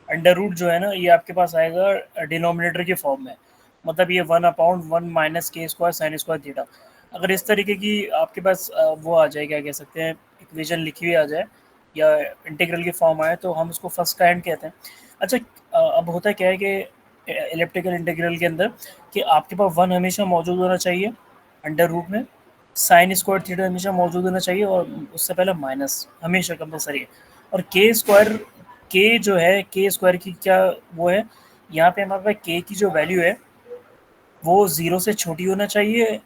Under root जो है ना ये आपके पास आएगा डिनोमिनेटर के फॉर्म में, मतलब ये 1/1 माइनस के स्क्वायर साइन स्क्वायर थीटा। अगर इस तरीके की आपके पास वो आ जाए, क्या कह सकते हैं, इक्वेशन लिखी हुई आ जाए या इंटीग्रल की फॉर्म आए तो हम उसको फर्स्ट काइंड कहते हैं। अच्छा, अब होता क्या है कि इलेप्टिकल इंटीग्रल के अंदर कि आपके पास वन हमेशा मौजूद होना चाहिए अंडर रूट में, साइन स्क्वायर थीटा हमेशा मौजूद होना चाहिए और उससे पहले माइनस हमेशा कंपलसरी है। और के स्क्वायर, के जो है के स्क्वायर की क्या वो है, यहाँ पे हमारे पास के की जो वैल्यू है वो ज़ीरो से छोटी होना चाहिए,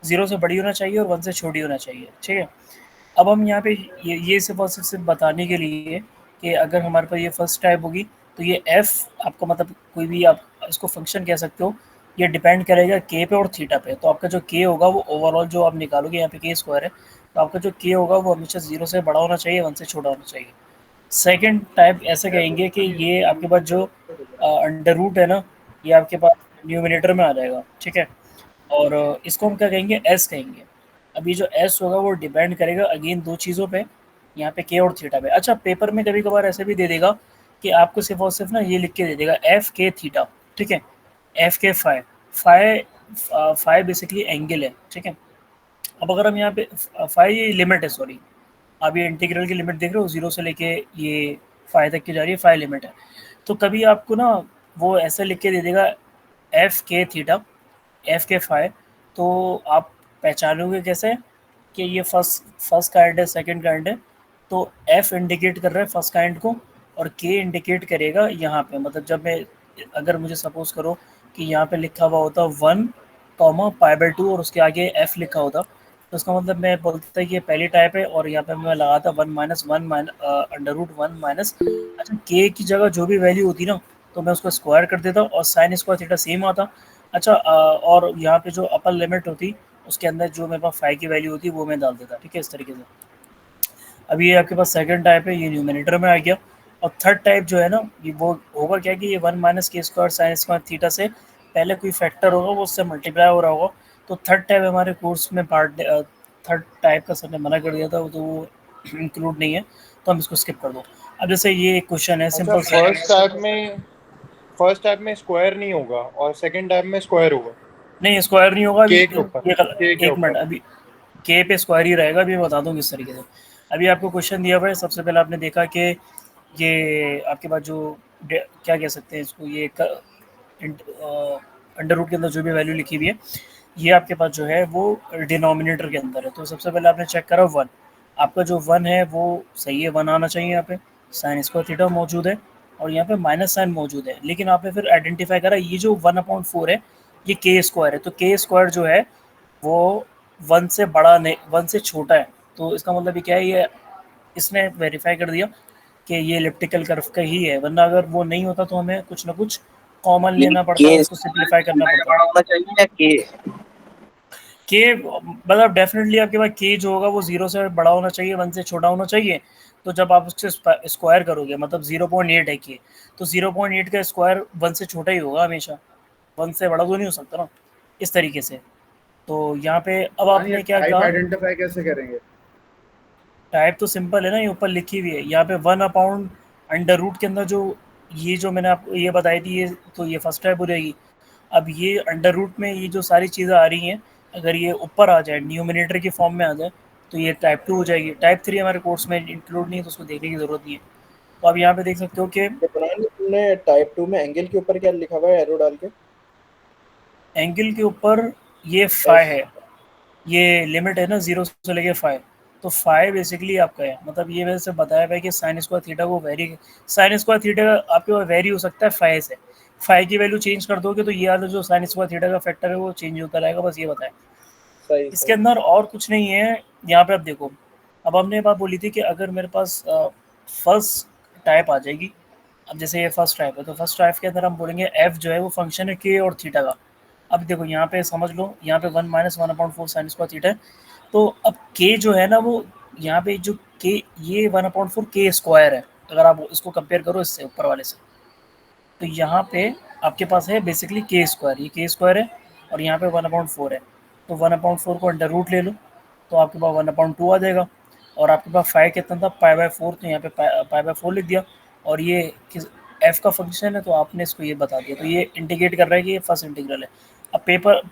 ज़ीरो से बड़ी होना चाहिए और वन से छोटी होना चाहिए, ठीक है। अब हम यहाँ पे ये सिर्फ और सिर्फ बताने के लिए कि अगर हमारे पास ये फर्स्ट टाइप होगी तो ये एफ आपका मतलब कोई भी आप इसको फंक्शन कह सकते हो, ये डिपेंड करेगा के पे और थीटा पे। तो आपका जो के होगा वो ओवरऑल जो आप निकालोगे, यहाँ पे के स्क्वायर है, तो आपका जो के होगा वो हमेशा जीरो से बड़ा होना चाहिए, वन से छोटा होना चाहिए। सेकंड टाइप ऐसे कहेंगे कि ये आपके पास जो अंडर रूट है ना, ये आपके पास न्यूमिनेटर में आ जाएगा, ठीक है। और इसको हम क्या कहेंगे, एस कहेंगे। अभी जो एस होगा वो डिपेंड करेगा अगेन दो चीज़ों पे, यहाँ पे के और थीटा पे। अच्छा, पेपर में कभी कभार ऐसे भी दे देगा कि आपको सिर्फ और सिर्फ ना ये लिख के दे देगा एफ के थीटा, ठीक है, एफ के phi phi phi basically angle है, ठीक है। अब अगर हम यहाँ पे फाइ ये लिमिट है, सॉरी, आप ये इंटीग्रल की लिमिट देख रहे हो, जीरो से लेके ये फाइ तक की जा रही है, फाइ लिमिट है। तो कभी आपको ना वो ऐसे लिख के दे देगा एफ के थीटा, एफ के फाइ, तो आप पहचानोगे कैसे कि ये फर्स्ट काइंड है सेकंड काइंड है। तो एफ इंडिकेट कर रहा है फर्स्ट काइंड को और के इंडिकेट करेगा यहाँ पे, मतलब जब मैं, अगर मुझे सपोज करो कि यहाँ पे लिखा हुआ होता 1 पाई/2 और उसके आगे एफ लिखा होता, तो उसका मतलब मैं बोलता कि ये पहली टाइप है और यहाँ पे मैं लगाता 1 - 1 अंडर रूट 1 - अच्छा, के की जगह जो भी वैल्यू होती ना तो मैं उसको स्क्वायर कर देता और साइन स्क्वायर थीटा सेम आता। अच्छा, और यहाँ पे जो अपर लिमिट होती उसके अंदर जो मेरे पास फाइ की वैल्यू होती वो मैं डाल देता, ठीक है, इस तरीके से। अब ये आपके पास सेकंड टाइप है, ये न्यूमिनेटर में आ गया। और थर्ड टाइप जो है ना, ये वो होगा क्या कि ये 1 - के² साइन स्क्वायर थीटा से पहले कोई फैक्टर होगा वो उससे मल्टीप्लाई हो रहा होगा। तो थर्ड टाइप हमारे कोर्स में पार्ट थर्ड टाइप का सर ने मना कर दिया था, तो वो इंक्लूड नहीं है, तो हम इसको स्किप कर दो। अब जैसे ये एक क्वेश्चन है अच्छा, सिंपल सा। फर्स्ट टाइप में स्क्वायर नहीं होगा और सेकंड टाइप में स्क्वायर होगा। नहीं, स्क्वायर नहीं होगा अभी, के के ऊपर, ये के के एक मिनट, ऊपर। अभी के पे स्क्वायर ही रहेगा, अभी मैं बता दूँ किस तरीके से। अभी आपको क्वेश्चन दिया हुआ है, सबसे पहले आपने देखा कि ये आपके पास जो क्या कह सकते हैं इसको, ये अंडर रूट के अंदर जो भी वैल्यू लिखी हुई है ये आपके पास जो है वो डिनोमिनेटर के अंदर है। तो सबसे पहले आपने चेक करा वन, आपका जो वन है वो सही है, वन आना चाहिए यहाँ पे, साइन स्क्वायर थीटा मौजूद है और यहाँ पे माइनस साइन मौजूद है। लेकिन आपने फिर आइडेंटिफाई करा ये जो 1/4 है ये के स्क्वायर है, तो के स्क्वायर जो है वो वन से बड़ा नहीं, वन से छोटा है। तो इसका मतलब ये क्या है, ये इसने वेरीफाई कर दिया कि ये इलिप्टिकल कर्व का ही है, वरना अगर वो नहीं होता तो हमें कुछ ना कुछ कॉमन ये लेना पड़ता, के उसको स्क्वायर सिंप्लीफाई करना छोटा या पड़ता। बड़ा होना चाहिए या के? के मतलब डेफिनेटली आपके पास के जो होगा वो जीरो से बड़ा होना चाहिए, वन से छोटा होना चाहिए। तो जब आप उससे स्क्वायर करोगे मतलब 0.8 है के, तो 0.8 का स्क्वायर वन से छोटा ही होगा हमेशा, वन से बड़ा तो नहीं हो सकता ना, इस तरीके से। तो यहाँ पे अब हाँ, ये आपने क्या टाइप कहा, आइडेंटिफाई कैसे करेंगे? टाइप तो सिंपल है ना, ये ऊपर लिखी हुई है यहाँ पे 1/अंडर रूट के अंदर जो ये जो मैंने आपको ये बताई थी, ये तो ये फर्स्ट टाइप हो जाएगी। अब ये अंडर रूट में ये जो सारी चीज़ें आ रही हैं, अगर ये ऊपर आ जाए न्यूमिनेटर की फॉर्म में आ जाए तो ये टाइप 2 हो जाएगी। टाइप 3 हमारे कोर्स में इंक्लूड नहीं है तो उसको देखने की ज़रूरत नहीं है। तो आप यहाँ पे देख सकते हो कि ये बनाया तुमने टाइप 2 में एंगल के ऊपर क्या लिखा हुआ है एरो डाल के? एंगल के ऊपर ये फाइ एस। है, ये लिमिट है ना जीरो से लेके फाइव, तो फाइव बेसिकली आपका है, मतलब ये वैसे बताया हुआ है कि साइन स्क्वायर थीटा को वेरी, साइन स्क्वायर थीटा आपके पास वेरी हो सकता है फाइव से, फाइव की वैल्यू चेंज कर दोगे तो ये वाला जो साइन स्क्वायर थीटा का फैक्टर है वो चेंज होता रहेगा, बस ये बताया। सही इसके सही। अंदर और कुछ नहीं है। यहाँ पे आप देखो, अब हमने बात बोली थी कि अगर मेरे पास फर्स्ट टाइप आ जाएगी, अब जैसे ये फर्स्ट टाइप है तो फर्स्ट टाइप के अंदर हम बोलेंगे एफ जो है वो फंक्शन है के और थीटा का। अब देखो यहाँ पे समझ लो, यहाँ पे 1 - 1/4 साइन स्क्वायर थीटा है, तो अब के जो है ना वो यहाँ पे जो के, ये 1/4 के स्क्वायर है, अगर आप इसको कंपेयर करो इससे ऊपर वाले से, तो यहाँ पे आपके पास है बेसिकली के स्क्वायर, ये के स्क्वायर है और यहाँ पे 1/4 है। तो 1/4 को अंडर रूट ले लो तो आपके पास 1/2 आ जाएगा। और आपके पास फाइव कितना था, पाई/4, तो यहाँ पे पाई/4 लिख दिया। और ये एफ का फंक्शन है तो आपने इसको ये बता दिया, तो ये इंडिकेट कर रहा है कि ये फर्स्ट इंटीग्रल है। अब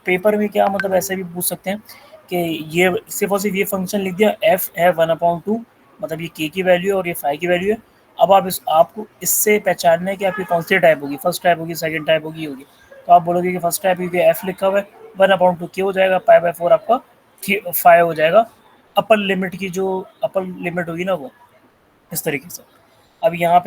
पेपर में क्या मतलब ऐसे भी पूछ सकते हैं कि ये सिर्फ और सिर्फ ये फंक्शन लिख दिया, एफ है 1/2, मतलब ये के की वैल्यू है और ये फाई की वैल्यू है। अब आपको इससे पहचानना है कि आपकी कौन सी टाइप होगी, फर्स्ट टाइप होगी, सेकंड टाइप होगी। तो आप बोलोगे कि फर्स्ट टाइप क्योंकि एफ लिखा हुआ है, 1/2 क्या हो जाएगा, पाई/4 आपका फाइव हो जाएगा। अपर लिमिट की जो अपर लिमिट होगी ना वो इस तरीके से। अब यहाँ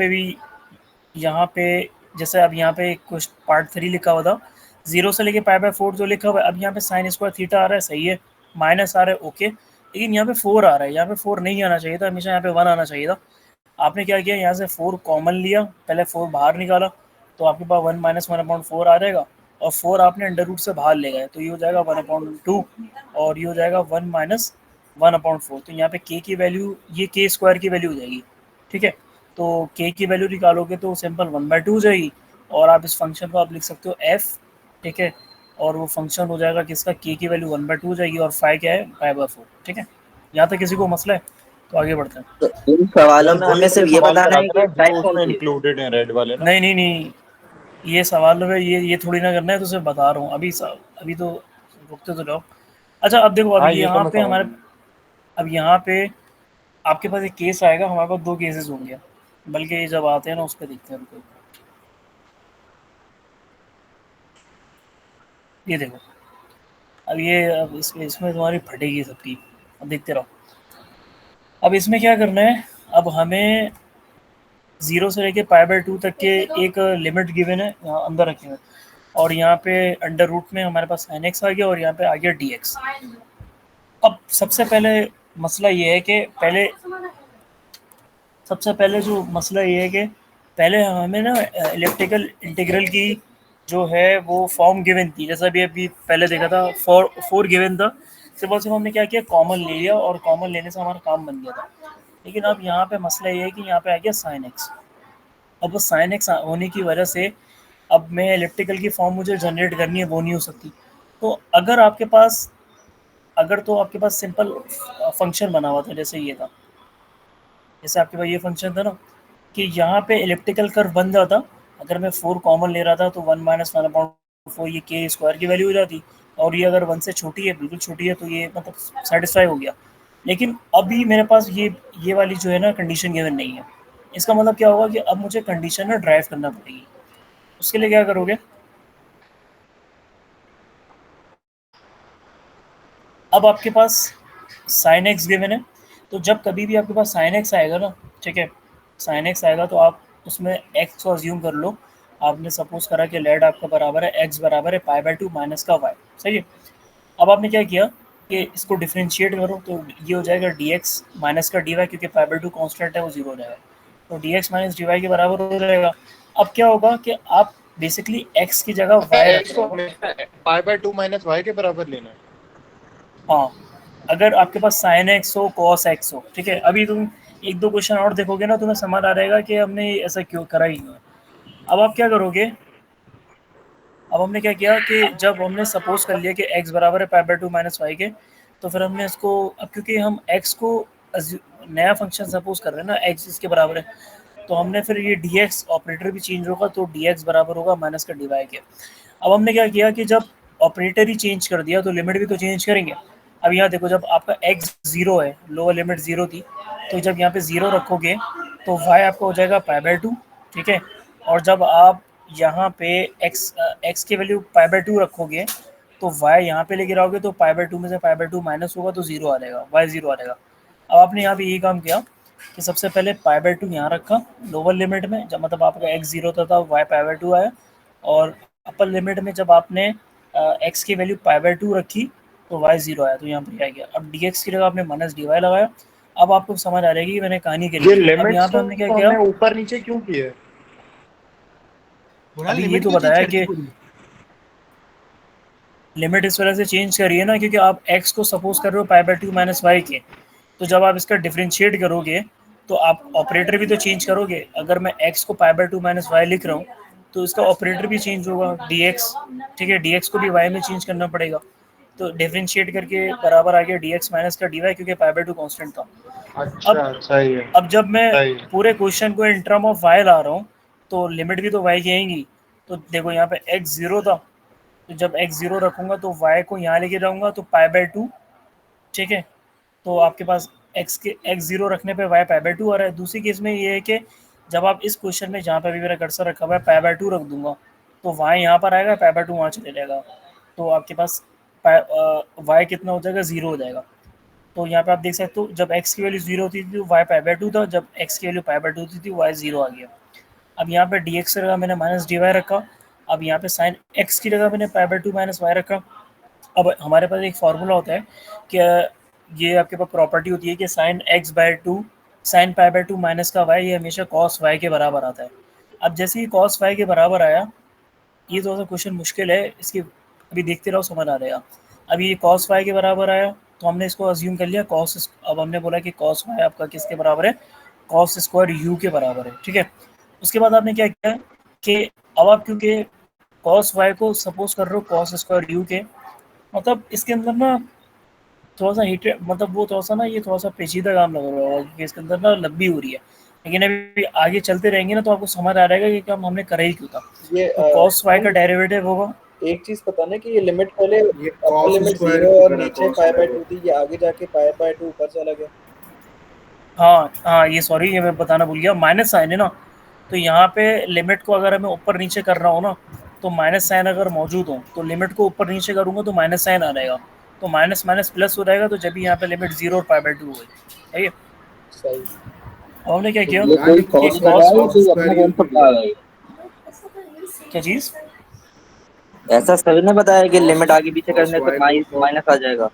पे जैसे अब यहाँ पे कुछ पार्ट 3 लिखा हुआ था, 0 से लेके पाई/4 जो लिखा हुआ है, अब यहाँ पे साइन स्क्वायर थीटा आ रहा है, सही है, माइनस आ रहा है, ओके, लेकिन यहाँ पे 4 आ रहा है, यहाँ पे 4 नहीं आना चाहिए था, हमेशा यहाँ पे 1 आना चाहिए था। आपने क्या किया, यहाँ से 4 कॉमन लिया, पहले 4 बाहर निकाला, तो आपके पास 1 माइनस 1/4 आ जाएगा, और 4 आपने अंडर रूट से बाहर ले गए, तो ये हो जाएगा 1/2, और ये हो जाएगा 1 माइनस 1/4। तो यहाँ पे के की वैल्यू, ये के स्क्वायर की वैल्यू हो जाएगी, ठीक है। तो के की वैल्यू निकालोगे तो सिंपल 1/2 हो जाएगी, और आप इस फंक्शन को आप लिख सकते हो एफ, ठीक है, और वो फंक्शन हो जाएगा किसका, के की वैल्यू 1/2 हो जाएगी, और फाइव क्या है, पाई/4, ठीक है। यहाँ तक किसी को मसला है, तो आगे बढ़ते हैं। तो इन सवालों बस में वही हमें वाले सिर्फ ये सवाल बताना करा है था ना कि जो टाइप कौन उसमें सी है। इंक्लूडेड है, रेड वाले ना। नहीं नहीं नहीं, ये सवाल में ये थोड़ी ना करना है, तो सिर्फ बता रहा हूँ अभी तो रुकते तो जाओ। अच्छा अब देखो, हाँ ये तो मैं समझ गया। अब यहाँ पे आपके पास एक केस आएगा, हमारे पास 2 केसेस होंगे, बल्कि ये जब आते हैं ना उस पर देखते हैं, रुको। ये देखो, अब इसमें तुम्हारी फटेगी सबकी, अब देखते रहो। अब इसमें क्या करना है, अब हमें 0 से लेके पाई/2 तक के एक लिमिट गिवन है, यहाँ अंदर रखे हुए, और यहाँ पे अंडर रूट में हमारे पास sin x आ गया, और यहाँ पे आ गया dx। अब सबसे पहले जो मसला ये है कि पहले हमें ना इलेक्ट्रिकल इंटीग्रल की जो है वो फॉर्म गिवन थी, जैसा भी अभी पहले देखा था, फोर गिवन था, सिर्फ हमने क्या किया, कॉमन ले लिया, और कॉमन लेने से हमारा काम बन गया था। लेकिन अब यहाँ पे मसला ये है कि यहाँ पे आ गया साइन एक्स। अब वो साइन एक्स होने की वजह से अब मैं इलेक्ट्रिकल की फॉर्म मुझे जनरेट करनी है, वो नहीं हो सकती। तो अगर तो आपके पास सिंपल फंक्शन बना हुआ था, जैसे ये था, जैसे आपके पास ये फंक्शन था ना, कि यहाँ पे इलेप्टिकल कर्व बन जाता, अगर मैं 4 कॉमन ले रहा था तो 1 माइनस 1/4 ये के स्क्वायर की वैल्यू हो जाती, और ये अगर 1 से छोटी है, बिल्कुल छोटी है, तो ये मतलब सेटिस्फाई हो गया। लेकिन अभी मेरे पास ये वाली जो है ना कंडीशन गिवन नहीं है। इसका मतलब क्या होगा कि अब मुझे कंडीशन ना ड्राइव करना पड़ेगी। उसके लिए क्या करोगे, अब आपके पास साइन एक्स गिवन है, तो जब कभी भी आपके पास साइन एक्स आएगा ना, ठीक है, साइन एक्स आएगा तो आप उसमें एक्स को अज्यूम कर लो। आपने सपोज करा कि लेट आपका बराबर है, एक्स बराबर है पाई/2 माइनस का वाई, सही है। अब आपने क्या किया कि इसको डिफ्रेंशिएट करो, तो ये हो जाएगा डी एक्स माइनस का डी वाई, क्योंकि पाई/2 कॉन्स्टेंट है, वो जीरो हो जाएगा, तो D X minus D Y के बराबर हो जाएगा। अब क्या होगा कि आप बेसिकली एक्स की जगह वाई रख एक्स रहे को हो। हमेशा पाई/2 माइनस वाई के बराबर लेना है। हाँ, अगर आपके पास साइन एक्स हो, कॉस एक्स हो, ठीक है, अभी तुम एक दो क्वेश्चन और देखोगे ना, तुम्हें समझ आ रहेगा कि हमने ऐसा क्यों करा ही क्यों है। अब आप क्या करोगे, अब हमने क्या किया कि जब हमने सपोज कर लिया कि x बराबर है पाई/2 माइनस वाई के, तो फिर हमने इसको, अब क्योंकि हम x को नया फंक्शन सपोज कर रहे हैं ना, x इसके बराबर है, तो हमने फिर ये dx ऑपरेटर भी चेंज होगा, तो dx बराबर होगा माइनस का dy के। अब हमने क्या किया कि जब ऑपरेटर ही चेंज कर दिया तो लिमिट भी तो चेंज करेंगे। अब यहाँ देखो, जब आपका x 0 है, लोअर लिमिट 0 थी, तो जब यहाँ पे 0 रखोगे तो y आपका हो जाएगा पाई/2, ठीक है। और जब आप यहाँ पे x की वैल्यू पाई/2 रखोगे, तो y यहाँ पे लेके आओगे, तो पाई/2 में से पाई/2 माइनस होगा, तो 0 आ जाएगा, y 0 आ जाएगा। अब आपने यहाँ पे यही काम किया कि सबसे पहले पाई/2 यहाँ रखा लोअर लिमिट में, जब मतलब आपका x 0 था तब y पाई/2 आया, और अपर लिमिट में जब आपने x की वैल्यू पाई/2 रखी तो y 0 आया, तो यहाँ पर आ गया। अब dx की जगह आपने माइनस dy लगाया। अब आपको समझ आ जाएगी कि मैंने कहानी के ये लिए, अब यहाँ लिमिट्स पे हमने क्या तो किया, हमने ऊपर नीचे क्यों किए? अभी ये तो बताया कि लिमिट इस वजह से चेंज करिए ना, क्योंकि आप x को सपोज कर रहे हो पाई/2 माइनस वाई के, तो जब आप इसका डिफ्रेंशिएट करोगे तो आप ऑपरेटर भी तो चेंज करोगे। अगर मैं x को पाई/2 माइनस वाई लिख रहा हूँ, तो इसका ऑपरेटर भी चेंज होगा dx, ठीक है, dx को भी y में चेंज करना पड़ेगा, तो डिफ्रेंशिएट करके बराबर आ गया dx माइनस का dy, क्योंकि पाई/2 कांस्टेंट था। अब अच्छा सही है। अब जब मैं सही है। पूरे क्वेश्चन को इन टर्म ऑफ वाई ला रहा हूँ, तो लिमिट भी तो y की आएंगी। तो देखो यहाँ पे x 0 था, तो जब x 0 रखूँगा तो y को यहाँ लेके जाऊँगा तो π/2, ठीक है। तो आपके पास x 0 रखने पे y π/2 आ रहा है। दूसरी केस में ये है कि जब आप इस क्वेश्चन में जहाँ पे भी मेरा कर्सर रखा हुआ है π/2 रख दूंगा, तो y यहाँ पर आएगा, π/2 वहाँ चले जाएगा, तो आपके पास y कितना हो जाएगा, 0 हो जाएगा। तो यहाँ पे आप देख सकते हो जब x की वैल्यू 0 होती थी तो y π/2 था, जब x की वैल्यू π/2 होती थी y 0 आ गया। अब यहाँ पे dx की जगह मैंने -dy रखा। अब यहाँ पे साइन x की जगह मैंने π/2 -y रखा। अब हमारे पास एक फार्मूला होता है कि ये आपके पास प्रॉपर्टी होती है कि साइन x/2 साइन π/2 माइनस का y, ये हमेशा cos y के बराबर आता है। अब जैसे ही cos y के बराबर आया, ये थोड़ा सा क्वेश्चन मुश्किल है, इसकी अभी देखते रहो, समझ आ रहेगा। अब ये cos y के बराबर आया तो हमने इसको अज्यूम कर लिया cos, अब हमने बोला कि cos y आपका किसके बराबर है, cos स्क्वायर u के बराबर है, ठीक है। उसके बाद आपने क्या किया कि अब आप क्योंकि cos y को सपोज कर रहे हो cos स्क्वायर u के, मतलब इसके अंदर ना थोड़ा सा हीट, मतलब वो थोड़ा सा ना, ये थोड़ा सा पेचीदा काम लग रहा होगा क्योंकि इसके अंदर ना लंबी हो रही है, लेकिन अभी आगे चलते रहेंगे ना तो आपको समझ आ जाएगा कि काम हमने करा ही क्यों था। ये तो cos y का डेरिवेटिव होगा, एक चीज पता ना कि ये लिमिट पहले ये अपर कॉस लिमिट स्क्वायर 0 की और तरह नीचे कॉस स्क्वायर। π/2 थी, ये आगे जाके π/2 ऊपर चला गया। हाँ हाँ, ये सॉरी, ये मैं बताना भूल गया, माइनस साइन है ना, तो यहाँ पे लिमिट को अगर मैं ऊपर नीचे कर रहा हूँ ना, तो माइनस साइन अगर मौजूद हो तो लिमिट को ऊपर नीचे करूँगा तो माइनस साइन आ जाएगा, तो माइनस माइनस प्लस हो जाएगा, तो जब भी यहाँ पे लिमिट 0 और π/2 हो गई है। सही। अब हमने क्या तो किया ये यहाँ कोई ये कि कॉस कॉस्ट मैंने लगा कॉस, है कॉस कोई अपना स्क्वायर यू कौन सा क्यों बता लिया? रहा है? क्या चीज़, ऐसा सभी ने बताया कि लिमिट आगे पीछे कॉस करने से वाई को कॉस माइनस आ जाएगा।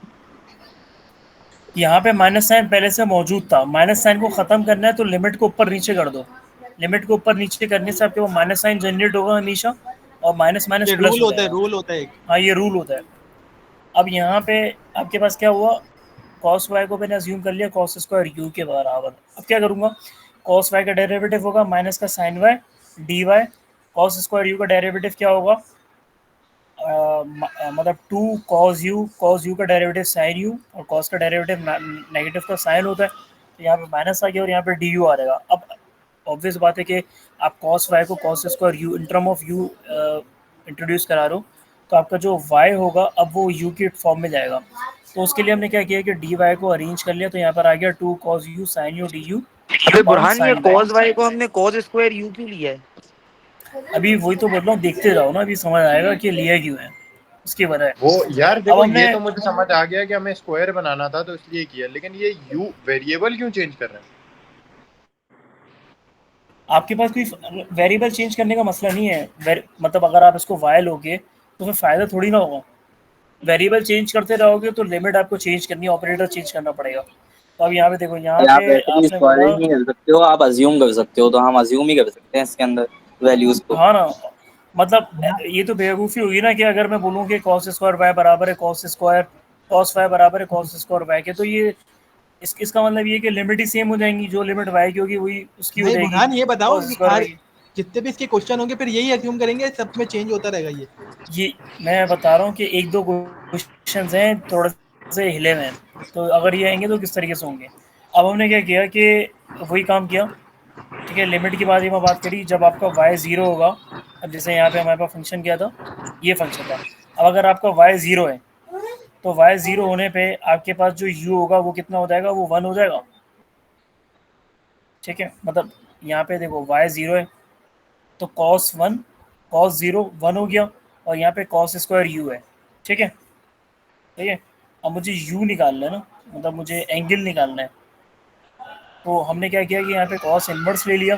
यहाँ पे माइनस साइन पहले से मौजूद था, माइनस साइन को ख़त्म करना है तो लिमिट को ऊपर नीचे कर दो, लिमिट को ऊपर नीचे करने से आपके वो माइनस साइन जनरेट होगा हमेशा, और माइनस माइनस ये प्लस रूल हो होता है, जाएगा। रूल होता है एक। हाँ, ये रूल होता है। अब यहाँ पे आपके पास क्या हुआ, cos y को मैंने अज्यूम कर लिया cos स्क्वायर u के बराबर। अब क्या करूँगा, cos y का डेरिवेटिव होगा माइनस का sine y dy, cos square u का डेरिवेटिव क्या होगा, मतलब 2 cos u का डेरिवेटिव sin u, और cos का डेरिवेटिव नेगेटिव का साइन होता है, तो यहाँ पे माइनस आ गया और यहाँ पे du आ जाएगा। अब ऑब्वियस बात है कि आप cos y को cos square u in term of u introduce करा रहे हो, तो आपका जो y होगा अब वो u की फॉर्म में जाएगा। तो उसके लिए हमने क्या किया कि dy को अरेंज कर लिया, तो यहाँ पर आ गया 2 cos u sin u du अबे अपॉन बुरहान, ये साइन y। कॉस वाई को हमने कॉस स्क्वायर यू क्यों लिया है? अभी वही तो बोल रहा हूँ, देखते जाओ ना, अभी समझ आएगा कि लिया क्यों है, उसकी वजह है। वो यार अब देखो, हमने ये तो मुझे समझ आ गया कि हमें स्क्वायर बनाना था तो इसलिए किया, लेकिन ये यू वेरिएबल क्यों चेंज कर रहे हैं? आपके पास कोई वेरिएबल चेंज करने का मसला नहीं है, मतलब अगर आप इसको y लोगे तो फिर फ़ायदा थोड़ी ना होगा। वेरिएबल चेंज करते रहोगे तो लिमिट आपको चेंज करनी है, ऑपरेटर चेंज करना पड़ेगा। तो अब यहाँ पे देखो, यहाँ आप पे ऐसे भी आपने स्क्वायर बोला, नहीं कर सकते हो, आप अज्यूम कर सकते हो, तो हम अज्यूम ही कर सकते हैं इसके अंदर वैल्यूज को। हाँ ना, मतलब ये तो बेवकूफ़ी हुई ना कि अगर मैं बोलूँ कि cos स्क्वायर y बराबर है cos स्क्वायर cos y बराबर है cos स्क्वायर y के, तो ये इसका मतलब ये कि लिमिट ही सेम हो जाएंगी, जो लिमिट y की होगी वही उसकी हो नहीं जाएगी बुरहान, ये बताओ cos कि स्क्वायर हर y की। जितने भी इसके क्वेश्चन होंगे फिर यही अज्यूम करेंगे, सब में चेंज होता रहेगा ये। ये मैं बता रहा हूँ कि एक दो क्वेश्चन हैं थोड़े से हिले हुए हैं, तो अगर ये आएंगे तो किस तरीके से होंगे। अब हमने क्या किया कि वही काम किया, ठीक है। लिमिट की बात बात करी जब आपका y 0 होगा। अब जैसे यहाँ पे हमारे पास फंक्शन क्या था, ये फंक्शन था। अब अगर आपका y 0 है तो y 0 होने पे आपके पास जो u होगा वो कितना हो जाएगा, वो 1 हो जाएगा, ठीक है। मतलब यहाँ पे देखो y 0 है तो cos 0 1 हो गया, और यहाँ पे cos स्क्वायर u है, ठीक है। ठीक है, अब मुझे u निकालना है ना, मतलब मुझे एंगल निकालना है। तो हमने क्या किया कि यहाँ पे cos इनवर्स ले लिया,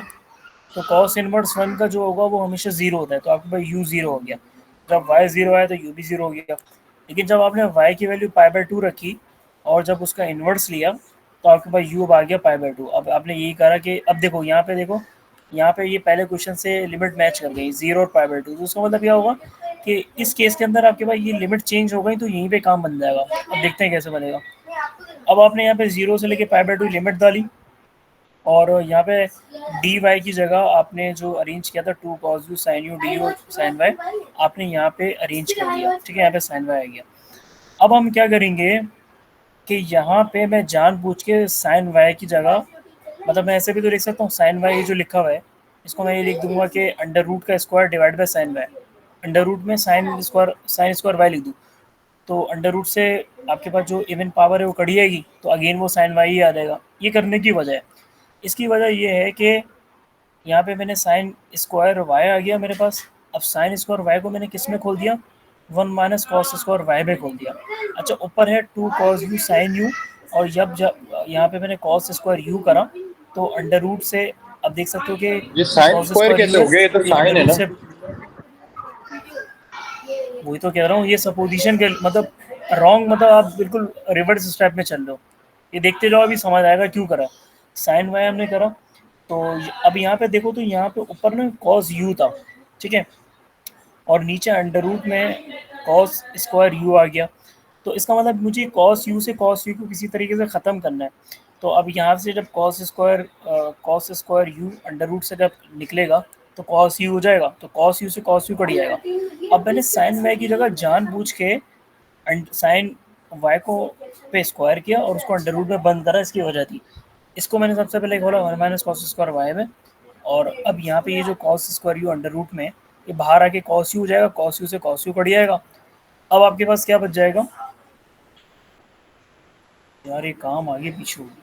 तो cos इनवर्स 1 का जो होगा वो हमेशा 0 होता है, तो आपके पास u 0 हो गया। जब y 0 आया तो u भी 0 हो गया। लेकिन जब आपने y की वैल्यू π/2 रखी और जब उसका इन्वर्स लिया, तो आपके पास u अब आ गया π/2। अब आपने यही करा कि अब देखो यहाँ पे, देखो यहाँ पे ये पहले क्वेश्चन से लिमिट मैच कर गई 0 और π/2, तो उसका मतलब क्या होगा कि इस केस के अंदर आपके पास ये लिमिट चेंज हो गई, तो यहीं पे काम बन जाएगा। अब देखते हैं कैसे बनेगा। अब आपने यहाँ पे 0 से लेके π/2 लिमिट डाली, और यहाँ पे डी वाई की जगह आपने जो अरेंज किया था 2 cos u sin u D sin y, आपने यहाँ पे अरेंज कर दिया, ठीक है। यहाँ पे sin y आ गया। अब हम क्या करेंगे कि यहाँ पे मैं जानबूझ के sin y की जगह, मतलब मैं ऐसे भी तो लिख सकता हूँ sin y जो लिखा हुआ है, इसको मैं ये लिख दूंगा कि अंडर रूट का square divide by sine Y, under root में साइन स्क्वायर वाई लिख दूँ, तो अंडर रूट से आपके पास जो इवन पावर है वो कट जाएगी, तो अगेन वो साइन वाई ही आ जाएगा। ये करने की वजह है, इसकी वजह ये है कि यहाँ पे मैंने साइन स्क्वायर वाई आ गया मेरे पास। अब साइन स्क्वायर वाई को मैंने किस में खोल दिया, 1 माइनस कॉस स्क्वायर वाई में खोल दिया। अच्छा, ऊपर है 2 कॉस यू साइन यू, और जब यहाँ पे मैंने कॉस स्क्वायर यू करा तो अंडर रूट से, अब देख सकते हो कि ये sine cos square square you कैसे हो गया? ये तो है, साइन अंडर है रूट ना। से, वही तो कह रहा हूँ, ये सपोजिशन के मतलब रॉन्ग, मतलब आप बिल्कुल रिवर्स स्टेप में चल रहे हो। ये देखते जाओ, अभी समझ आएगा क्यों करा। साइन वाई हमने करा, तो अब यहाँ पे देखो, तो यहाँ पे ऊपर ना कॉस यू था, ठीक है, और नीचे अंडर रूट में कॉस स्क्वायर यू आ गया। तो इसका मतलब मुझे कॉस यू को किसी तरीके से ख़त्म करना है। तो अब यहाँ से जब cos square U under root से जब निकलेगा तो कॉस यू हो जाएगा, तो कॉस यू से कॉस यू कट जाएगा। अब मैंने साइन वाई की जगह जानबूझ के साइन वाई को पे स्क्वायर किया और उसको अंडर रूट में बंद करा, इसकी वजह थी। इसको मैंने सबसे पहले खोला 1 माइनस कॉस स्क्वायर वाई में, और अब यहाँ पे ये जो cos square U under root में, ये बाहर आके कॉस यू हो जाएगा, कॉस यू से कॉस यू कट जाएगा। अब आपके पास क्या बच जाएगा यार, ये काम आगे पीछे हो गया।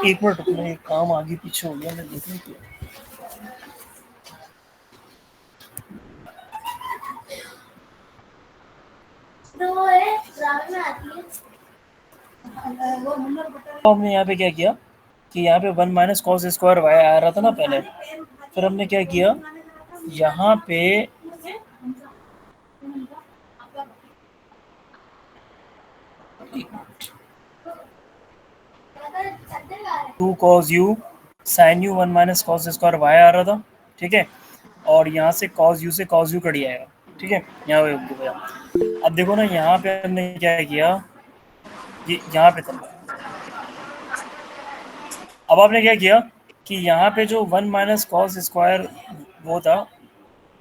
एक मिनट रुकना, ये काम आगे पीछे हो गया, मैं देखने की। तो हमने यहाँ पे क्या किया कि यहाँ पे 1 माइनस कॉस स्क्वायर वाई आ रहा था ना पहले, फिर हमने क्या किया, यहाँ पे two cos you sign u 1 minus cos square y आ रहा था, ठीक है, और यहाँ से कॉस यू से कॉस यू कट जाएगा, ठीक है, यहाँ पे गया। अब देखो ना, यहाँ पे हमने क्या किया, ये यहाँ पे था, अब आपने क्या किया कि यहाँ पे जो 1 माइनस कॉस स्क्वायर वो था,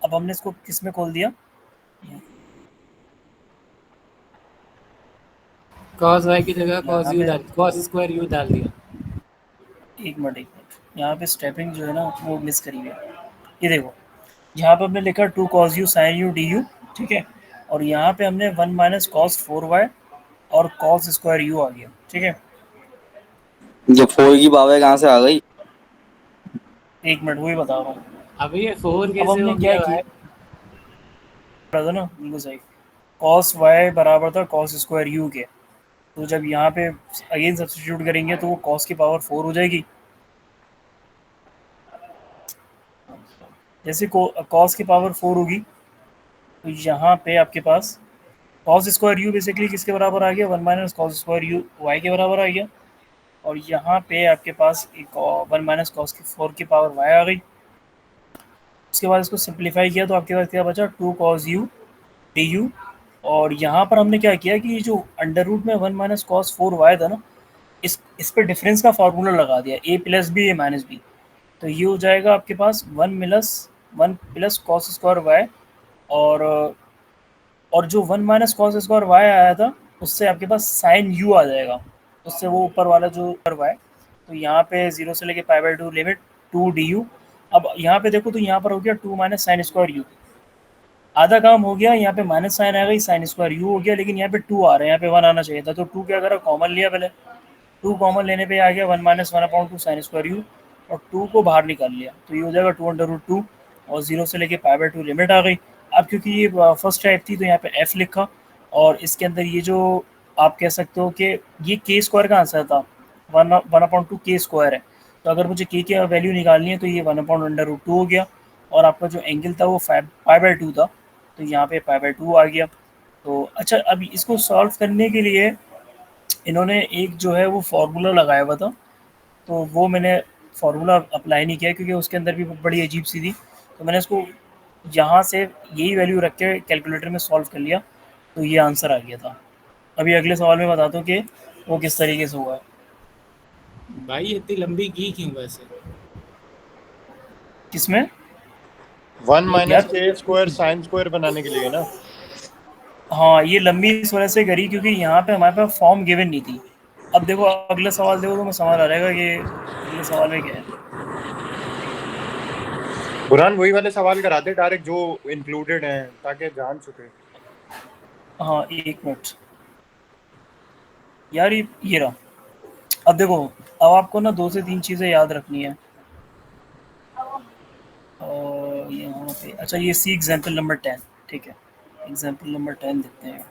अब हमने इसको किस में खोल दिया, कॉस वाई की जगह कॉस यहाँ यू पे। डाल, कॉस स्क्वायर यू डाल दिया। एक मिनट, यहाँ पे स्टेपिंग जो है ना वो मिस करी हुई है। ये देखो, यहाँ पे हमने लिखा 2 cos you sign U D U, ठीक है, और यहाँ पे हमने 1 माइनस कॉस 4 वाई और कॉस स्क्वायर यू आ गया, ठीक है। ये 4 की पावर कहाँ से आ गई? एक मिनट, वही बता रहा हूँ। अभी ये 4 अब कैसे हमने हो क्या गया भाई? किया था ना, बिल्कुल सही, कॉस वाई बराबर था कॉस स्क्वायर यू के, तो जब यहाँ पे अगेन सब्स्टिट्यूट करेंगे तो वो कॉस की पावर 4 हो जाएगी। जैसे कॉस की पावर 4 होगी, तो यहाँ पे आपके पास कॉस स्क्वायर यू बेसिकली किसके बराबर आ गया, 1 minus cos square U Y के बराबर आ गया, और यहाँ पे आपके पास एक 1 माइनस कॉस की 4 की पावर वाई आ गई। उसके बाद इसको सिंप्लीफाई किया तो आपके पास क्या बचा, 2 कॉस यू डी यू, और यहाँ पर हमने क्या किया कि जो अंडर रूट में 1 माइनस कॉस 4 वाई था ना, इस पर डिफरेंस का फार्मूला लगा दिया, ए प्लस बी ए माइनस बी, तो ये हो जाएगा आपके पास 1 प्लस कॉस स्क्वायर वाई, और और जो 1 माइनस कॉस स्क्वायर वाई आया था उससे आपके पास साइन यू आ जाएगा, उससे वो ऊपर वाला जो वाई, तो यहाँ पे 0 से लेके पाई/2 लिमिट 2 डी यू। अब यहाँ पे देखो तो यहाँ पर हो गया 2 माइनस साइन स्क्वायर यू, आधा काम हो गया, यहाँ पे माइनस साइन आ गई, साइन स्क्वायर यू हो गया, लेकिन यहाँ पे 2 आ रहा है, यहाँ पे 1 आना चाहिए था, तो 2 क्या करा, कॉमन लिया पहले, 2 कॉमन लेने पे आ गया 1 माइनस 1/2 साइन स्क्वायर यू, और 2 को बाहर निकाल लिया, तो ये हो जाएगा 2/√2, और 0 से लेके पाई/2 लिमिट आ गई। अब क्योंकि ये फर्स्ट टाइप थी तो यहाँ पे एफ लिखा, और इसके अंदर ये जो आप कह सकते हो कि ये के स्क्वायर का आंसर था, 1/2 के स्क्वायर है, तो अगर मुझे के की वैल्यू निकालनी है तो ये 1/√2 हो गया, और आपका जो एंगल था वो पाई/2 था, तो यहाँ पे पाई/2 आ गया। तो अच्छा, अभी इसको सॉल्व करने के लिए इन्होंने एक जो है वो फार्मूला लगाया हुआ था, तो वो मैंने फार्मूला अप्लाई नहीं किया क्योंकि उसके अंदर भी बड़ी अजीब सी थी, तो मैंने इसको यहाँ से यही वैल्यू रख के कैलकुलेटर में सॉल्व कर लिया, तो ये आंसर आ गया था। अभी अगले सवाल में बताता हूँ कि वो किस तरीके से हुआ है। भाई इतनी लंबी की क्यों वैसे? किसमें? 1 माइनस यार के स्क्वायर साइन स्क्वायर बनाने के लिए ना। हाँ, ये लंबी इस वजह से करी क्योंकि यहाँ पे हमारे पास फॉर्म गिवन नहीं थी। अब देखो अगला सवाल देखो तो मैं सवाल आ रहेगा कि अगले सवाल में क्या है। बुरहान वही वाले सवाल कराते डायरेक्ट जो इंक्लूडेड हैं ताकि जान सके। हाँ, एक मिनट यार, ये रहा। अब देखो, अब आपको ना 2 से 3 चीज़ें याद रखनी है। और यहाँ पे अच्छा, ये सी एग्जाम्पल नंबर 10, ठीक है। एग्जाम्पल नंबर 10 देखते हैं।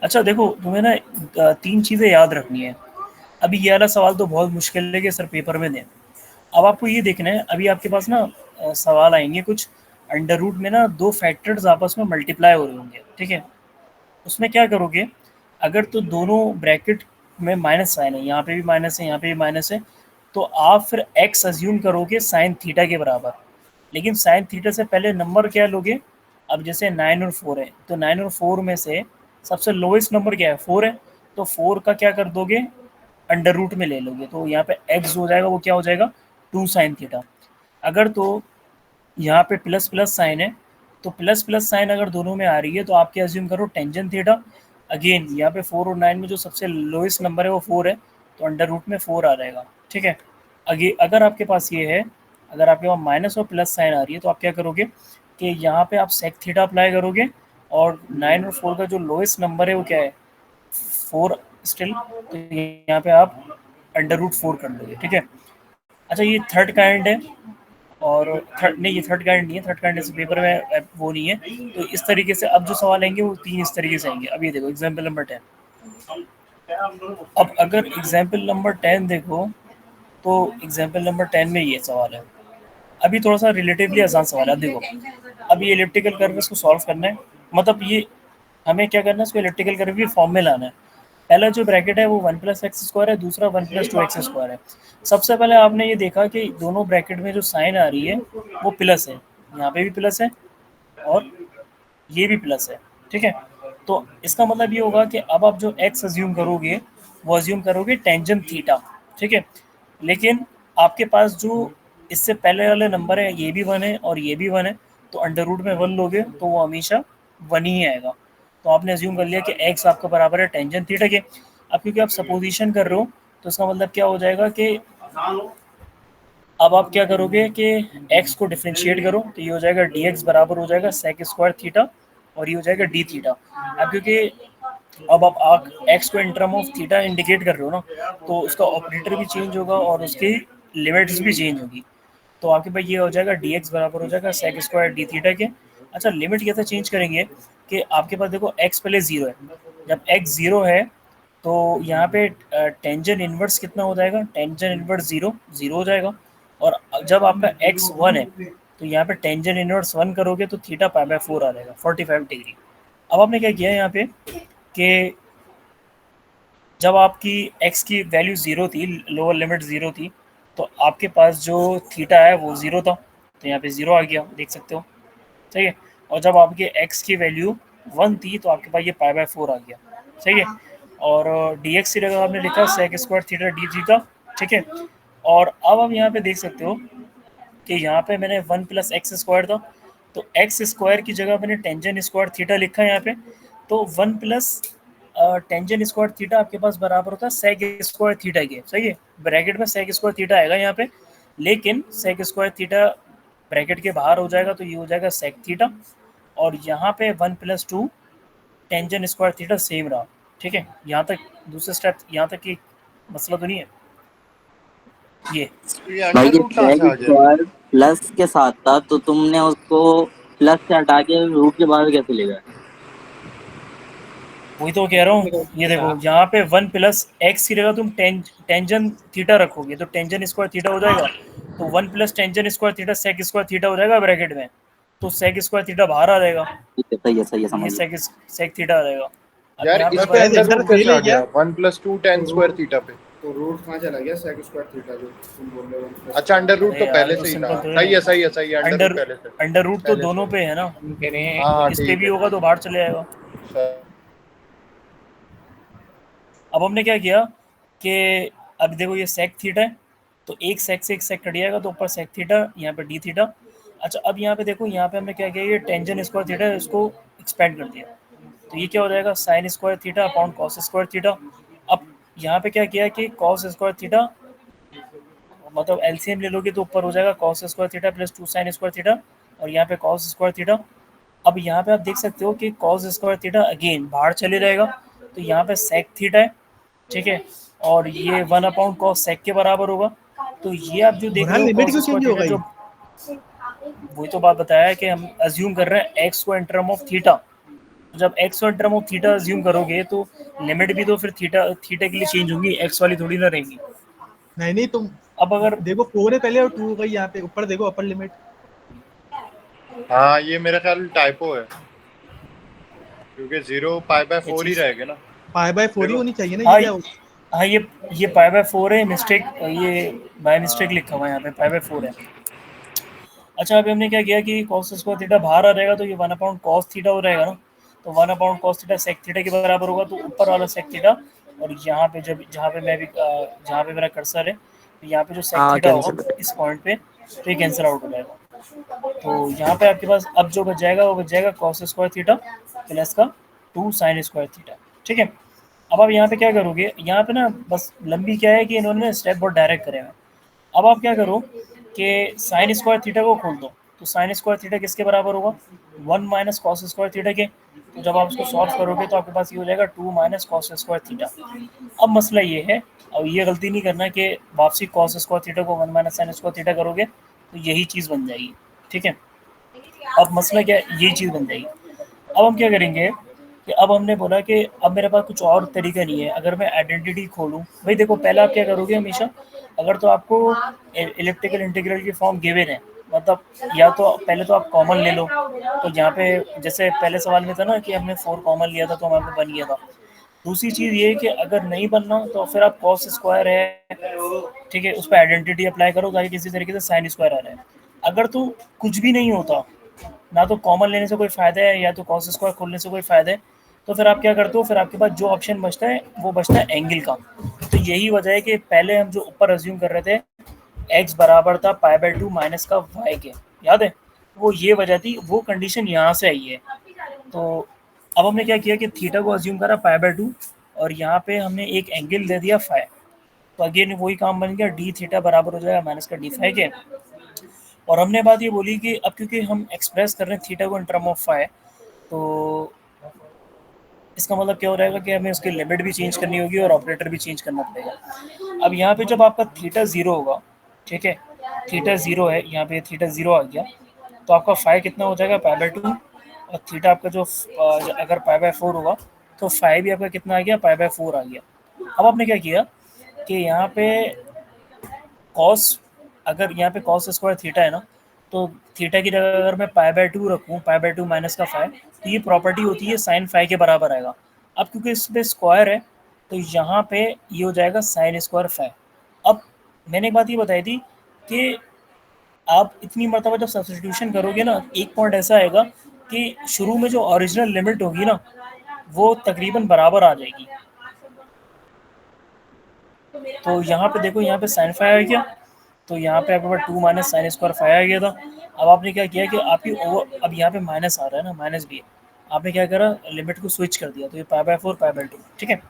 अच्छा देखो, तुम्हें ना 3 चीज़ें याद रखनी है। अभी ये वाला सवाल तो बहुत मुश्किल है कि सर पेपर में दें। अब आपको ये देखना है, अभी आपके पास ना सवाल आएंगे कुछ अंडर रूट में ना 2 फैक्टर्स आपस में मल्टीप्लाई हो रहे होंगे, ठीक है। उसमें क्या करोगे, अगर तो दोनों ब्रैकेट में माइनस साइन है, यहाँ पे भी माइनस है, यहाँ पे भी माइनस है, तो आप फिर एक्स अज्यूम करोगे साइन थीटा के बराबर। लेकिन साइन थीटा से पहले नंबर क्या लोगे? अब जैसे 9 और 4 है, तो 9 और 4 में से सबसे लोएस्ट नंबर क्या है? 4 है। तो 4 का क्या कर दोगे? अंडर रूट में ले लोगे, तो यहाँ पे एक्स हो जाएगा, वो क्या हो जाएगा? 2 साइन थीटा। अगर तो यहाँ पे प्लस प्लस साइन है, तो प्लस प्लस साइन अगर दोनों में आ रही है तो आप क्या अज्यूम करो? Tangent theta. अगेन यहाँ पे 4 और 9 में जो सबसे लोएस्ट नंबर है वो 4 है, तो अंडर रूट में 4 आ जाएगा, ठीक है। अगे अगर आपके पास ये है, अगर आपके पास माइनस और प्लस साइन आ रही है, तो आप क्या करोगे कि यहाँ पे आप सेक थीटा अप्लाई करोगे, और 9 और 4 का जो लोएस्ट नंबर है वो क्या है? 4 स्टिल, तो यहाँ पे आप अंडर रूट 4 कर दोगे, ठीक है। अच्छा, ये थर्ड काइंड है, और थर्ड नहीं, ये थर्ड काइंड नहीं है, थर्ड काइंड ऐसे पेपर में वो नहीं है। तो इस तरीके से अब जो सवाल आएंगे वो 3 इस तरीके से आएंगे। अब ये देखो एग्जाम्पल नंबर 10। अब अगर एग्जाम्पल नंबर 10 देखो, तो एग्जाम्पल नंबर 10 में ये सवाल है। अभी थोड़ा सा रिलेटिवली आसान सवाल है। अब देखो, अब ये इलिप्टिकल कर्व इसको सॉल्व करना है, मतलब ये हमें क्या करना है, इसको इलिप्टिकल कर्व की फॉर्म में लाना है। पहला जो ब्रैकेट है वो 1 प्लस एक्स स्क्वायर है, दूसरा 1 प्लस 2 एक्स स्क्वायर है। सबसे पहले आपने ये देखा कि दोनों ब्रैकेट में जो साइन आ रही है वो प्लस है, यहाँ पे भी प्लस है और ये भी प्लस है, ठीक है। तो इसका मतलब ये होगा कि अब आप जो एक्स अज्यूम करोगे वो अज्यूम करोगे टेंजेंट थीटा, ठीक है। लेकिन आपके पास जो इससे पहले वाले नंबर है, ये भी 1 है और ये भी 1 है, तो अंडर रूट में 1 लोगे तो वो हमेशा 1 ही आएगा। तो आपने अज्यूम कर लिया कि एक्स आपका बराबर है टेंजेंट थीटा के। अब क्योंकि आप सपोजिशन कर रहे हो, तो इसका मतलब क्या हो जाएगा कि अब आप क्या करोगे कि x को डिफ्रेंशिएट करो, तो ये हो जाएगा dx बराबर हो जाएगा सेक स्क्वायर थीटा, और ये हो जाएगा d थीटा। अब क्योंकि अब आप x को in term of theta indicate कर रहे हो ना, तो उसका ऑपरेटर भी चेंज होगा और उसकी लिमिट्स भी चेंज होगी। तो आपके पास ये हो जाएगा dx बराबर हो जाएगा सेक स्क्वायर डी थीटा के। अच्छा, लिमिट कैसे चेंज करेंगे कि आपके पास देखो x पहले 0 है, जब x 0 है तो यहाँ पे टेंजेंट इनवर्स कितना हो जाएगा? टेंजेंट इनवर्स 0 0 हो जाएगा। और जब आपका x 1 है, तो यहाँ पे टेंजेंट इनवर्स 1 करोगे तो थीटा पाई बाय 4 आ जाएगा, 45 डिग्री। अब आपने क्या किया यहाँ पे कि जब आपकी x की वैल्यू 0 थी, लोअर लिमिट 0 थी, तो आपके पास जो थीटा है वो 0 था, तो यहाँ पे 0 आ गया, देख सकते हो, सही है। और जब आपके x की वैल्यू 1 थी तो आपके पास ये पाई बाय 4 आ गया, सही है। और dx की जगह आपने लिखा sec square theta D theta, ठीक है। और अब हम यहाँ पे देख सकते हो कि यहाँ पे मैंने 1 प्लस एक्स स्क्वायर था, तो एक्स स्क्वायर की जगह मैंने टेंजेंट स्क्वायर थीटा लिखा है यहाँ पे। तो 1 प्लस टेंजेंट स्क्वायर थीटा आपके पास बराबर होता है सेक स्क्वायर थीटा के, सही है। ब्रैकेट में सेक स्क्वायर थीटा आएगा यहाँ पे, लेकिन सेक स्क्वायर थीटा ब्रैकेट के बाहर हो जाएगा, तो ये हो जाएगा सेक थीटा। और यहाँ पे 1 plus 2 tangent square theta same रहा, ठीक है। यहाँ तक दूसरा स्टेप, यहाँ तक की मसला तो नहीं है ये। ये भाई अंडर ये रूट कहाँ से आ सेक गया? स्क्वायर प्लस के साथ था, तो तुमने उसको प्लस से हटा के रूट के बाहर कैसे ले गए? वही तो कह रहा हूँ, ये देखो यहाँ पे 1 प्लस एक्स की जगह तुम टेंजेंट थीटा रखोगे तो टेंजेंट स्क्वायर थीटा हो जाएगा, तो 1 plus tangent square theta sec square theta हो जाएगा ब्रैकेट में, तो सेक स्क्वायर थीटा बाहर आ जाएगा, ठीक है, सही है, समझ ये गया। सेक थीटा आ जाएगा। अब यार यहाँ पे इस पे पे अंडर इधर रूट फेल कैसे आ है क्या? गया? 1 प्लस 2 टेन स्क्वायर थीटा पे। तो रूट कहाँ चला गया सेक स्क्वायर थीटा जो तुम बोल रहे हो? अच्छा, अंडर रूट अरे तो यार, पहले तो से ही सिंपल था। तो सही है, है। सही है, सही है, अंडर रूट पहले से। अंडर रूट तो पहले दोनों से। पे है ना, हम कह रहे हैं हाँ इस पे ठीक भी है। होगा तो बाहर चले जाएगा। सही। अब हमने क्या किया कि अब देखो ये सेक थीटा है, तो एक सेक से एक सेक कट जाएगा, तो ऊपर सेक थीटा, यहाँ पे डी थीटा। अच्छा अब यहाँ पे देखो, यहाँ पे हमने क्या किया, ये टेंजेंट स्क्वायर थीटा है, इसको एक्सपेंड कर दिया, तो ये क्या हो जाएगा, sine square theta upon cos square theta. अब यहाँ पे क्या किया कि कॉस स्क्वायर थीटा, मतलब एलसीएम ले लोगे तो ऊपर हो जाएगा cos square theta plus 2 sine square theta, और यहाँ पे कॉस स्क्वायर थीटा। अब यहाँ पे आप देख सकते हो कि कॉस स्क्वायर थीटा अगेन बाहर चले जाएगा, तो यहाँ पे सेक थीटा है, ठीक है, और ये 1 कॉस सेक के बराबर होगा। तो ये आप जो देख रहे हो लिमिट क्यों कॉस चेंज स्क्वायर हो थीटा, गई? जो वही तो बात बताया है कि हम अज्यूम कर रहे हैं एक्स को इन टर्म ऑफ थीटा। जब एक्स को in term of theta assume करोगे तो लिमिट भी तो फिर थीटा थीटा के लिए चेंज होंगी, एक्स वाली थोड़ी ना रहेंगी। नहीं तुम अब अगर देखो 4 है पहले और 2 हो गई, यहाँ पे ऊपर देखो अपर लिमिट। हाँ ये मेरा ख्याल टाइपो है, क्योंकि 0 π/4 ही रहेगा ना। π/4 ही देखो। होनी चाहिए ना, हाँ ये क्या हाँ ये π/4 है, मिस्टेक, ये बाय मिस्टेक लिखा हुआ है यहाँ पे, π/4 है। अच्छा अभी हमने क्या किया कि cos स्क्वायर थीटा बाहर आ जाएगा, तो ये 1 cos थीटा हो जाएगा ना, तो 1 cos थीटा सेक थीटा के बराबर होगा, तो ऊपर वाला सेक थीटा, और यहाँ पे जब जहाँ पे मैं भी जहाँ पे मेरा कर्सर है, तो यहाँ पे जो सेक थीटा होगा इस पॉइंट पे, तो ये कैंसिल आउट हो जाएगा। तो यहाँ पे आपके पास अब जो बच जाएगा वो बच जाएगा cos स्क्वायर थीटा प्लस का 2 साइन स्क्वायर थीटा, ठीक है। अब आप यहाँ पे क्या करोगे, यहाँ पे ना बस लंबी क्या है कि इन्होंने स्टेप बहुत डायरेक्ट करे हैं। अब आप क्या करो कि साइन स्क्वायर थीटा को खोल दो, तो साइन स्क्वायर थीटा किसके बराबर होगा, 1 माइनस कॉस स्क्वायर थीटा के। तो जब आप इसको सॉल्व करोगे तो आपके पास ये हो जाएगा 2 माइनस कॉस स्क्वायर थीटा। अब मसला ये है, और ये गलती नहीं करना कि वापसी कॉस स्क्वायर थीटा को 1 माइनस साइन स्क्वायर थीटा करोगे तो यही चीज़ बन जाएगी, ठीक है। अब मसला क्या है, यही चीज़ बन जाएगी। अब हम क्या करेंगे कि अब हमने बोला कि अब मेरे पास कुछ और तरीका नहीं है, अगर मैं आइडेंटिटी खोलूँ, भाई देखो पहले आप क्या करोगे हमेशा, अगर तो आपको इलेक्ट्रिकल इंटीग्रल की फॉर्म गिवन है, मतलब या तो पहले तो आप कॉमन ले लो, तो यहाँ पे जैसे पहले सवाल में था ना कि हमने 4 कॉमन लिया था तो हमारे पे बन गया था। दूसरी चीज़ ये है कि अगर नहीं बनना तो फिर आप कॉस स्क्वायर है, ठीक है, उस पर आइडेंटिटी अप्लाई करो ताकि किसी तरीके से साइन स्क्वायर आ रहा है। अगर तो कुछ भी नहीं होता, ना तो कॉमन लेने से कोई फ़ायदा है या तो कॉस स्क्वायर खोलने से कोई फ़ायदा है, तो फिर आप क्या करते हो, फिर आपके पास जो ऑप्शन बचता है वो बचता है एंगल का। तो यही वजह है कि पहले हम जो ऊपर अज्यूम कर रहे थे x बराबर था π/2 माइनस का y के, याद है, वो ये वजह थी, वो कंडीशन यहाँ से आई है। तो अब हमने क्या किया कि थीटा को अज्यूम करा π/2, और यहाँ पे हमने एक एंगल दे दिया फाई, तो अगेन वही काम बन गया, डी थीटा बराबर हो जाएगा माइनस का डी फाई के। और हमने बात ये बोली कि अब क्योंकि हम एक्सप्रेस कर रहे हैं थीटा को इन टर्म ऑफ फाई, तो इसका मतलब क्या हो रहेगा कि हमें उसकी लिमिट भी चेंज करनी होगी और ऑपरेटर भी चेंज करना पड़ेगा। अब यहाँ पे जब आपका थीटा 0 होगा, ठीक है, थीटा 0 है, यहाँ पे थीटा 0 आ गया, तो आपका फाई कितना हो जाएगा π/2, और थीटा आपका जो अगर π/4 होगा तो फाई भी आपका कितना आ गया, π/4 आ गया। अब आपने क्या किया कि यहाँ पे कॉस, अगर यहाँ पे कॉस स्क्वायर थीटा है ना, तो थीटा की जगह अगर मैं π/2 रखूँ, π/2 माइनस का फाई, तो ये प्रॉपर्टी होती है साइन फाई के बराबर आएगा। अब क्योंकि इस पे स्क्वायर है तो यहाँ पे ये हो जाएगा साइन स्क्वायर फाई। अब मैंने एक बात ये बताई थी कि आप इतनी मरतबा जब सब्स्टिट्यूशन करोगे ना, एक पॉइंट ऐसा आएगा कि शुरू में जो ओरिजिनल लिमिट होगी ना वो तकरीबन बराबर आ जाएगी। तो यहाँ पे देखो, यहाँ पे साइन फाई आ गया, तो यहाँ पे आपके पास 2 माइनस साइन स्क्वायर फाई आ गया था। अब आपने क्या किया कि आपकी ओवर, अब यहाँ पे माइनस आ रहा है ना, माइनस भी है, आपने क्या करा, लिमिट को स्विच कर दिया, तो ये π/4 π/2, ठीक है।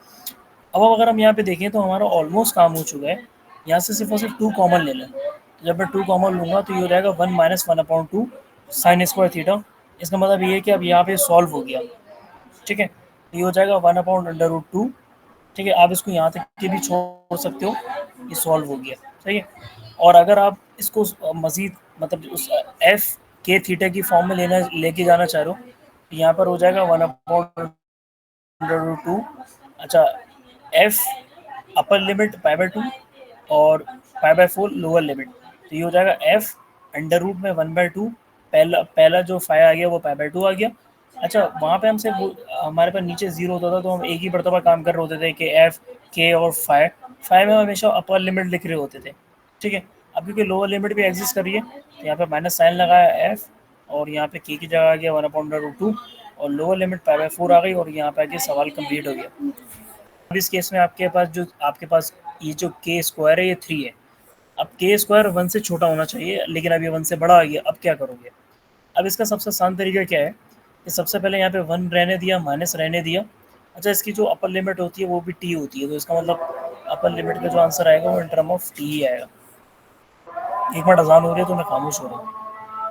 अब अगर हम यहाँ पे देखें तो हमारा ऑलमोस्ट काम हो चुका है, यहाँ से सिर्फ और सिर्फ 2 कॉमन ले लें, तो जब मैं 2 कॉमन लूँगा तो ये हो जाएगा 1 माइनस 1/2 साइन स्क्वायर थीटा। इसका मतलब ये है कि अब यहाँ पे सॉल्व हो गया, ठीक है, तो ये हो जाएगा 1/√2, ठीक है। आप इसको यहाँ तक के भी छोड़ सकते हो, ये सॉल्व हो गया, सही है। और अगर आप इसको मज़ीद मतलब उस एफ के थीटा की फॉर्म में लेके जाना चाह रहे हो, तो यहाँ पर हो जाएगा 1/√2। अच्छा, एफ अपर लिमिट π/2 और π/4 लोअर लिमिट, तो ये हो जाएगा एफ अंडर रूट में 1/2, पहला जो फाई आ गया वो π/2 आ गया। अच्छा, वहाँ पे हमसे हमारे पास नीचे 0 होता था तो हम एक ही मरतबा काम कर रहे होते थे कि एफ के और फाई में हमेशा अपर लिमिट लिख रहे होते थे, ठीक है। अब क्योंकि लोअर लिमिट भी एग्जिस्ट कर रही है तो यहाँ पे माइनस साइन लगाया एफ, और यहाँ पे के की जगह आ गया 1/√2, और लोअर लिमिट π/4 आ गई, और यहाँ पे आके सवाल कंप्लीट हो गया। अब इस केस में आपके पास ये जो के स्क्वायर है ये 3 है। अब के स्क्वायर 1 से छोटा होना चाहिए, लेकिन अब ये 1 से बड़ा आ गया, अब क्या करोगे? अब इसका सबसे आसान तरीका क्या है कि सबसे पहले यहाँ पे 1 रहने दिया, माइनस रहने दिया। अच्छा, इसकी जो अपर लिमिट होती है वो भी टी होती है, तो इसका मतलब अपर लिमिट का जो आंसर आएगा वो इन टर्म ऑफ टी ही आएगा। एक मिनट अजान हो रही है तो मैं खामोश हो रहा हूँ।